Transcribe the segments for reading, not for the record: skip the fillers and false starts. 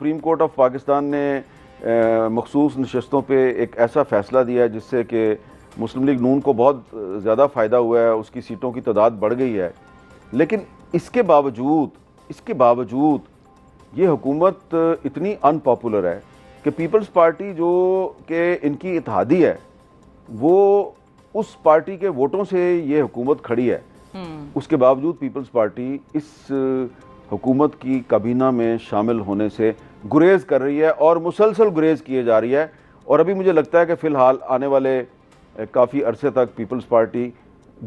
Supreme court of Pakistan نے مخصوص نشستوں پہ ایک ایسا فیصلہ دیا ہے جس سے کہ مسلم لیگ نون کو بہت زیادہ فائدہ ہوا ہے، اس کی سیٹوں کی تعداد بڑھ گئی ہے، لیکن اس کے باوجود یہ حکومت اتنی ان پاپولر ہے کہ پیپلز پارٹی جو کہ ان کی اتحادی ہے وہ اس پارٹی کے ووٹوں سے یہ حکومت کھڑی ہے، اس کے باوجود پیپلز پارٹی اس حکومت کی کابینہ میں شامل ہونے سے گریز کر رہی ہے اور مسلسل گریز کیے جا رہی ہے، اور ابھی مجھے لگتا ہے کہ فی الحال آنے والے کافی عرصے تک پیپلز پارٹی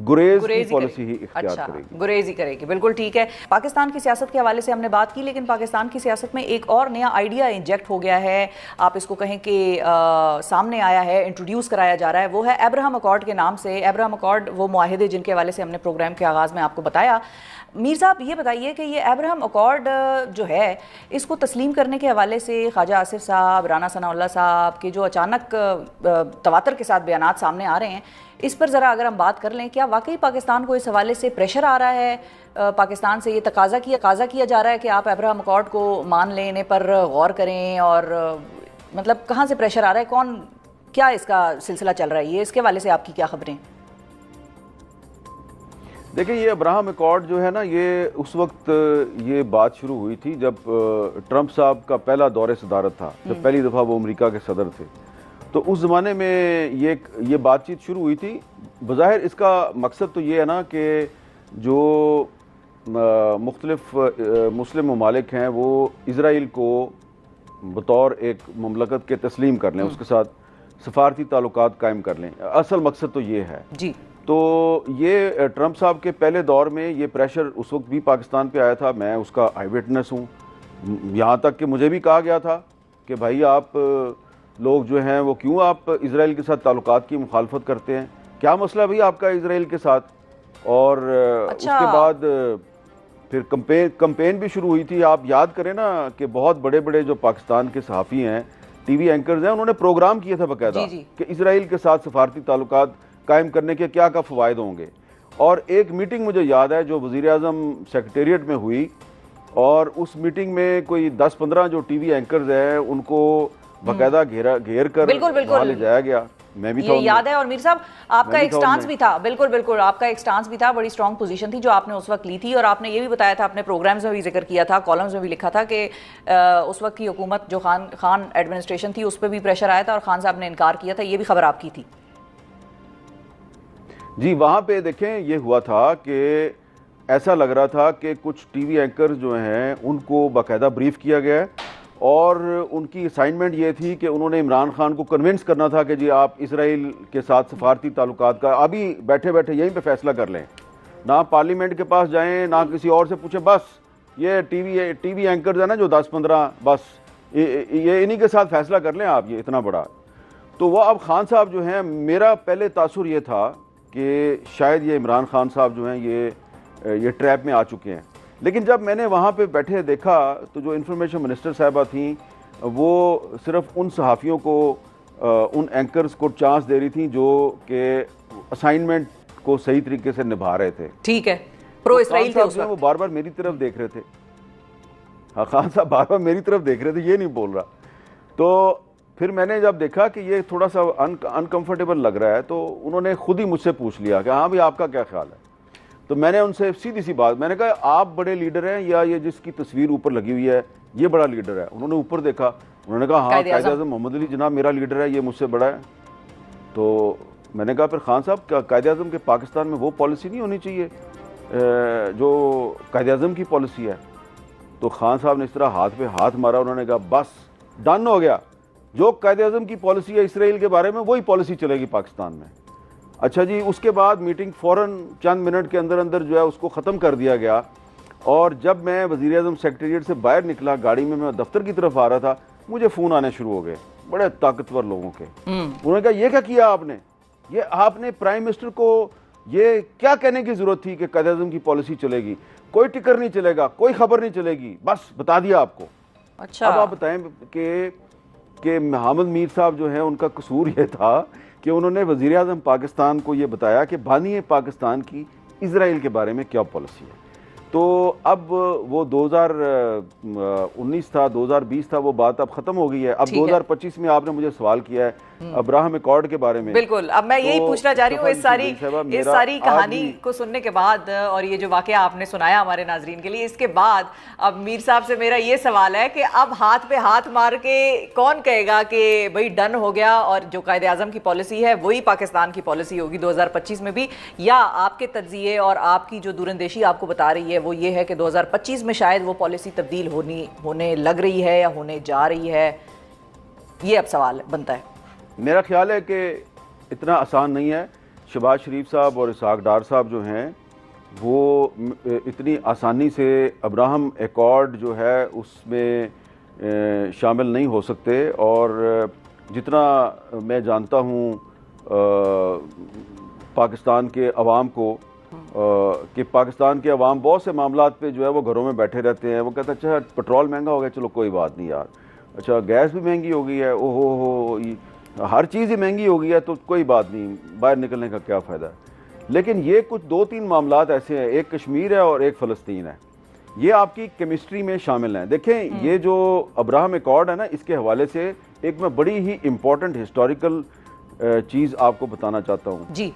گریز کی پالیسی ہی اختیار کرے گی، گریز ہی کرے گی۔ بالکل ٹھیک ہے، پاکستان کی سیاست کے حوالے سے ہم نے بات کی، لیکن پاکستان کی سیاست میں ایک اور نیا آئیڈیا انجیکٹ ہو گیا ہے، آپ اس کو کہیں کہ سامنے آیا ہے، انٹروڈیوس کرایا جا رہا ہے، وہ ہے ایبراہم اکارڈ کے نام سے۔ ایبراہم اکارڈ وہ معاہدے جن کے حوالے سے ہم نے پروگرام کے آغاز میں آپ کو بتایا۔ میر صاحب یہ بتائیے کہ یہ ایبراہم اکارڈ جو ہے اس کو تسلیم کرنے کے حوالے سے خواجہ آصف صاحب، رانا ثناء اللہ صاحب کے جو اچانک تواتر کے ساتھ بیانات سامنے آ رہے ہیں، اس پر ذرا اگر ہم بات کر لیں، کیا واقعی پاکستان کو اس حوالے سے پریشر آ رہا ہے؟ پاکستان سے یہ تقاضا کیا جا رہا ہے کہ آپ ایبراہم اکارڈ کو مان لیں، انہیں پر غور کریں، اور مطلب کہاں سے پریشر آ رہا ہے؟ کیا اس کا سلسلہ چل رہا ہے؟ یہ اس کے حوالے سے آپ کی کیا خبریں؟ دیکھیں، یہ ایبراہم اکارڈ جو ہے نا، یہ اس وقت یہ بات شروع ہوئی تھی جب ٹرمپ صاحب کا پہلا دور صدارت تھا، جب پہلی دفعہ وہ امریکہ کے صدر تھے، تو اس زمانے میں یہ بات چیت شروع ہوئی تھی۔ بظاہر اس کا مقصد تو یہ ہے نا کہ جو مختلف مسلم ممالک ہیں وہ اسرائیل کو بطور ایک مملکت کے تسلیم کر لیں، اس کے ساتھ سفارتی تعلقات قائم کر لیں، اصل مقصد تو یہ ہے۔ جی، تو یہ ٹرمپ صاحب کے پہلے دور میں یہ پریشر اس وقت بھی پاکستان پہ آیا تھا، میں اس کا آئی وٹنس ہوں، یہاں تک کہ مجھے بھی کہا گیا تھا کہ بھائی آپ لوگ جو ہیں وہ کیوں آپ اسرائیل کے ساتھ تعلقات کی مخالفت کرتے ہیں، کیا مسئلہ بھائی آپ کا اسرائیل کے ساتھ؟ اور اس کے بعد پھر کمپین بھی شروع ہوئی تھی۔ آپ یاد کریں نا کہ بہت بڑے بڑے جو پاکستان کے صحافی ہیں، ٹی وی اینکرز ہیں، انہوں نے پروگرام کیا تھا باقاعدہ کہ اسرائیل کے ساتھ سفارتی تعلقات قائم کرنے کے کیا فوائد ہوں گے۔ اور ایک میٹنگ مجھے یاد ہے جو وزیر اعظم سیکریٹریٹ میں ہوئی، اور اس میٹنگ میں کوئی 10-15 جو ٹی وی اینکرز ہیں ان کو باقاعدہ گھیر کر وہاں لے جایا گیا، میں بھی تھا، یہ یاد ہے۔ اور میر صاحب آپ کا ایک سٹانس بھی تھا، بالکل آپ کا ایک سٹانس بھی تھا، بڑی سٹرونگ پوزیشن تھی جو آپ نے اس وقت لی تھی، اور آپ نے یہ بھی بتایا تھا، اپنے پروگرامز میں بھی ذکر کیا تھا، کالمز میں بھی لکھا تھا کہ اس وقت کی حکومت جو خان ایڈمنسٹریشن تھی اس پہ بھی پریشر آیا تھا اور خان صاحب نے انکار کیا تھا، یہ بھی خبر آپ کی تھی۔ جی، وہاں پہ دیکھیں یہ ہوا تھا کہ ایسا لگ رہا تھا کہ کچھ ٹی وی اینکر جو ہیں ان کو باقاعدہ بریف کیا گیا ہے، اور ان کی اسائنمنٹ یہ تھی کہ انہوں نے عمران خان کو کنونس کرنا تھا کہ جی آپ اسرائیل کے ساتھ سفارتی تعلقات کا ابھی بیٹھے یہیں پہ فیصلہ کر لیں، نہ پارلیمنٹ کے پاس جائیں، نہ کسی اور سے پوچھیں، بس یہ ٹی وی اینکرز ہیں نا جو 10-15، بس یہ انہی کے ساتھ فیصلہ کر لیں آپ، یہ اتنا بڑا۔ تو وہ اب خان صاحب جو ہیں، میرا پہلے تاثر یہ تھا کہ شاید یہ عمران خان صاحب جو ہیں یہ ٹریپ میں آ چکے ہیں، لیکن جب میں نے وہاں پہ بیٹھے دیکھا تو جو انفارمیشن منسٹر صاحبہ تھیں وہ صرف ان صحافیوں کو، ان اینکرز کو چانس دے رہی تھیں جو کہ اسائنمنٹ کو صحیح طریقے سے نبھا رہے تھے۔ ٹھیک ہے، پرو اسرائیل تھے اس وقت، وہ بار بار میری طرف دیکھ رہے تھے، ہاں خان صاحب بار بار میری طرف دیکھ رہے تھے، یہ نہیں بول رہا۔ تو پھر میں نے جب دیکھا کہ یہ تھوڑا سا انکمفرٹیبل لگ رہا ہے تو انہوں نے خود ہی مجھ سے پوچھ لیا کہ ہاں بھی آپ کا کیا خیال ہے؟ تو میں نے ان سے سیدھی سی بات، میں نے کہا آپ بڑے لیڈر ہیں یا یہ جس کی تصویر اوپر لگی ہوئی ہے یہ بڑا لیڈر ہے؟ انہوں نے اوپر دیکھا، انہوں نے کہا ہاں قائد اعظم محمد علی جناب میرا لیڈر ہے، یہ مجھ سے بڑا ہے۔ تو میں نے کہا پھر خان صاحب کیا قائد اعظم کے پاکستان میں وہ پالیسی نہیں ہونی چاہیے جو قائد اعظم کی پالیسی ہے؟ تو خان صاحب نے اس طرح ہاتھ پہ ہاتھ مارا، انہوں نے کہا بس ڈن ہو گیا، جو قائد اعظم کی پالیسی ہے اسرائیل کے بارے میں وہی پالیسی چلے گی پاکستان میں۔ اچھا جی، اس کے بعد میٹنگ فوراً چند منٹ کے اندر جو ہے اس کو ختم کر دیا گیا، اور جب میں وزیر اعظم سیکریٹریٹ سے باہر نکلا گاڑی میں دفتر کی طرف آ رہا تھا، مجھے فون آنے شروع ہو گئے بڑے طاقتور لوگوں کے۔ انہوں نے کہا یہ کیا کیا آپ نے؟ یہ آپ نے پرائم منسٹر کو یہ کیا کہنے کی ضرورت تھی کہ قائد اعظم کی پالیسی چلے گی؟ کوئی ٹکر نہیں چلے گا، کوئی خبر نہیں چلے گی، بس بتا دیا آپ کو۔ اچھا، اب آپ بتائیں کہ محمد میر صاحب جو ہیں ان کا قصور یہ تھا کہ انہوں نے وزیر اعظم پاکستان کو یہ بتایا کہ بانی پاکستان کی اسرائیل کے بارے میں کیا پالیسی ہے۔ تو اب وہ 2019 تھا 2020 تھا وہ بات اب ختم ہو گئی ہے. اب 2025 میں آپ نے مجھے سوال کیا ہے ابراہم ایکارڈ کے بارے میں. بالکل, اب میں یہی پوچھنا چاہ رہی ہوں اس ساری کہانی کو سننے کے بعد اور یہ جو واقعہ آپ نے سنایا ہمارے ناظرین کے لیے, اس کے بعد اب میر صاحب سے میرا یہ سوال ہے کہ اب ہاتھ پہ ہاتھ مار کے کون کہے گا کہ بھئی ڈن ہو گیا اور جو قائد اعظم کی پالیسی ہے وہی پاکستان کی پالیسی ہوگی 2025 میں بھی, یا آپ کے تجزیے اور آپ کی جو دوراندیشی آپ کو بتا رہی ہے وہ یہ ہے کہ 2025 میں شاید وہ پالیسی تبدیل ہونے لگ رہی ہے یا ہونے جا رہی ہے؟ یہ اب سوال بنتا ہے. میرا خیال ہے کہ اتنا آسان نہیں ہے. شہباز شریف صاحب اور اسحاق ڈار صاحب جو ہیں وہ اتنی آسانی سے ابراہم ایکارڈ جو ہے اس میں شامل نہیں ہو سکتے, اور جتنا میں جانتا ہوں پاکستان کے عوام کو کہ پاکستان کے عوام بہت سے معاملات پہ جو ہے وہ گھروں میں بیٹھے رہتے ہیں. وہ کہتے ہیں اچھا پٹرول مہنگا ہو گیا, چلو کوئی بات نہیں یار, اچھا گیس بھی مہنگی ہو گئی ہے, او ہو ہر چیز ہی مہنگی ہو گئی ہے تو کوئی بات نہیں, باہر نکلنے کا کیا فائدہ ہے. لیکن یہ کچھ 2-3 معاملات ایسے ہیں, ایک کشمیر ہے اور ایک فلسطین ہے, یہ آپ کی کیمسٹری میں شامل ہیں. دیکھیں یہ جو ابراہم ایکارڈ ہے نا, اس کے حوالے سے ایک میں بڑی ہی امپورٹنٹ ہسٹوریکل چیز آپ کو بتانا چاہتا ہوں. جی,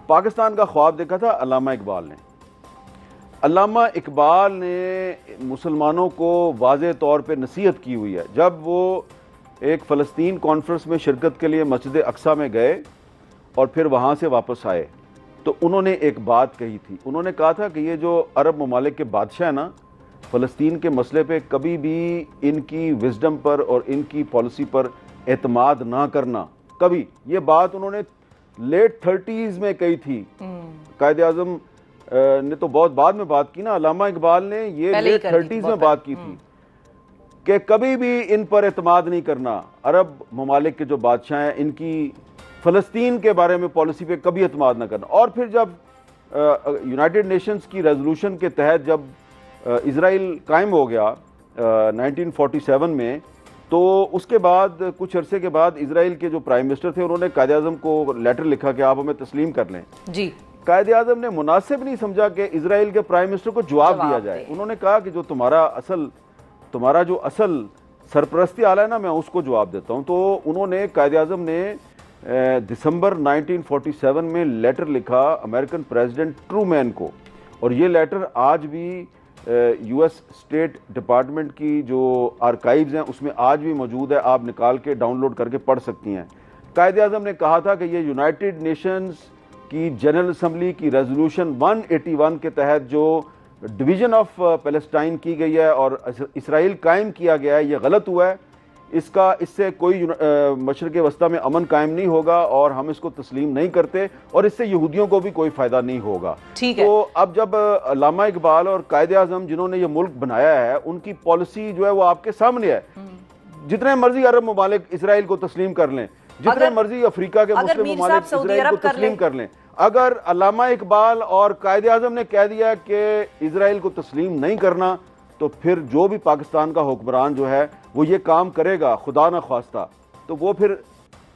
پاکستان کا خواب دیکھا تھا علامہ اقبال نے. علامہ اقبال نے مسلمانوں کو واضح طور پہ نصیحت کی ہوئی ہے. جب وہ ایک فلسطین کانفرنس میں شرکت کے لیے مسجد اقصیٰ میں گئے اور پھر وہاں سے واپس آئے تو انہوں نے ایک بات کہی تھی. انہوں نے کہا تھا کہ یہ جو عرب ممالک کے بادشاہ ہیں نا, فلسطین کے مسئلے پہ کبھی بھی ان کی وزڈم پر اور ان کی پالیسی پر اعتماد نہ کرنا, کبھی. یہ بات انہوں نے لیٹ 30s میں کہی تھی. قائد اعظم نے تو بہت بعد میں بات کی نا, علامہ اقبال نے یہ لیٹ 30s میں بات کی تھی کہ کبھی بھی ان پر اعتماد نہیں کرنا. عرب ممالک کے جو بادشاہ ہیں ان کی فلسطین کے بارے میں پالیسی پہ کبھی اعتماد نہ کرنا. اور پھر جب یونائٹڈ نیشنز کی ریزولوشن کے تحت جب اسرائیل قائم ہو گیا 1947 میں, تو اس کے بعد کچھ عرصے کے بعد اسرائیل کے جو پرائم منسٹر تھے انہوں نے قائد اعظم کو لیٹر لکھا کہ آپ ہمیں تسلیم کر لیں. جی, قائد اعظم نے مناسب نہیں سمجھا کہ اسرائیل کے پرائم منسٹر کو جواب دیا جائے. انہوں نے کہا کہ جو تمہارا جو اصل سرپرستی آلہ ہے نا, میں اس کو جواب دیتا ہوں. تو انہوں نے قائد اعظم نے دسمبر 1947 میں لیٹر لکھا امریکن پریزیڈنٹ ٹرومین کو, اور یہ لیٹر آج بھی یو ایس اسٹیٹ ڈپارٹمنٹ کی جو آرکائیوز ہیں اس میں آج بھی موجود ہے, آپ نکال کے ڈاؤن لوڈ کر کے پڑھ سکتی ہیں. قائد اعظم نے کہا تھا کہ یہ یونائٹڈ نیشنز کی جنرل اسمبلی کی ریزولوشن 181 کے تحت جو ڈویژن آف پیلسٹائن کی گئی ہے اور اسرائیل قائم کیا گیا ہے, یہ غلط ہوا ہے. اس سے کوئی مشرق وسطیٰ میں امن قائم نہیں ہوگا اور ہم اس کو تسلیم نہیں کرتے, اور اس سے یہودیوں کو بھی کوئی فائدہ نہیں ہوگا. تو اب جب علامہ اقبال اور قائد اعظم جنہوں نے یہ ملک بنایا ہے ان کی پالیسی جو ہے وہ آپ کے سامنے ہے. جتنے مرضی عرب ممالک اسرائیل کو تسلیم کر لیں, جتنے مرضی افریقہ کے مسلم ممالک اسرائیل کو تسلیم کر لیں, اگر علامہ اقبال اور قائد اعظم نے کہہ دیا کہ اسرائیل کو تسلیم نہیں کرنا, تو پھر جو بھی پاکستان کا حکمران جو ہے وہ یہ کام کرے گا خدا نہ خواستہ, تو وہ پھر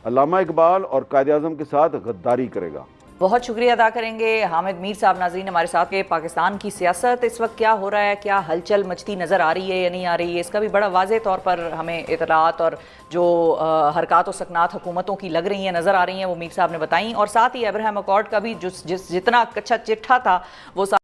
علامہ اقبال اور قائد اعظم کے ساتھ غداری کرے گا. بہت شکریہ ادا کریں گے حامد میر صاحب. ناظرین ہمارے ساتھ کہ پاکستان کی سیاست اس وقت کیا ہو رہا ہے, کیا ہلچل مچتی نظر آ رہی ہے یا نہیں آ رہی ہے, اس کا بھی بڑا واضح طور پر ہمیں اطلاعات اور جو حرکات و سکنات حکومتوں کی لگ رہی ہیں نظر آ رہی ہیں وہ میر صاحب نے بتائیں, اور ساتھ ہی ابراہم ایکارڈ کا بھی جتنا کچا چٹھا تھا وہ